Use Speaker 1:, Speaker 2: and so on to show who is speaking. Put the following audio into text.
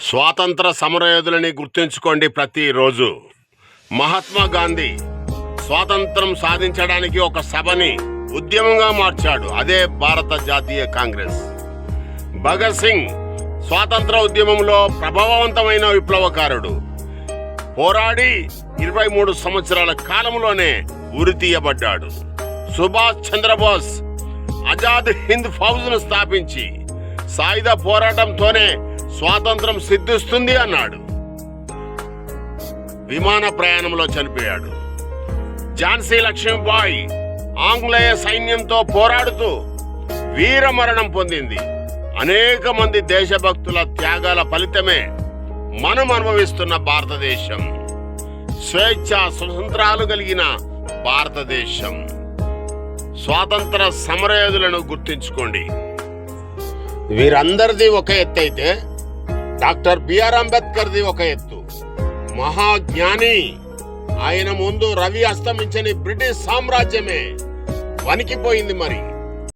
Speaker 1: స్వాతంత్ర సమరయోధులని గుర్తుంచుకోండి. ప్రతిరోజు మహాత్మా గాంధీ స్వాతంత్రం సాధించడానికి ఒక సభని ఉద్యమంగా మార్చాడు. అదే భారత జాతీయ కాంగ్రెస్. భగత్ సింగ్ స్వాతంత్ర ఉద్యమంలో ప్రభావవంతమైన విప్లవకారుడు. పోరాడి 23 సంవత్సరాల కాలంలోనే ఉరి తీయబడ్డాడు. సుభాష్ చంద్రబోస్ ఆజాద్ హింద్ ఫౌజ్ను స్థాపించి సాయుధ పోరాటంతోనే స్వాతంత్రం సిద్ధిస్తుంది అన్నాడు. విమాన ప్రయాణంలో చనిపోయాడు. ఝాన్సీ లక్ష్మీబాయి ఆంగ్లేయ సైన్యంతో పోరాడుతూ వీరమరణం పొందింది. అనేక మంది దేశభక్తుల త్యాగాల ఫలితమే మనం అనుభవిస్తున్న భారతదేశం. స్వేచ్ఛ స్వతంత్రాలు కలిగిన భారతదేశం. స్వాతంత్ర సమరయోధులను గుర్తుంచుకోండి. వీరందరిది ఒక ఎత్తు అయితే డాక్టర్ బిఆర్ అంబేద్కర్ది ఒక ఎత్తు. మహాజ్ఞాని. ఆయన ముందు రవి అస్తమించని బ్రిటిష్ సామ్రాజ్యమే వణికిపోయింది. మరి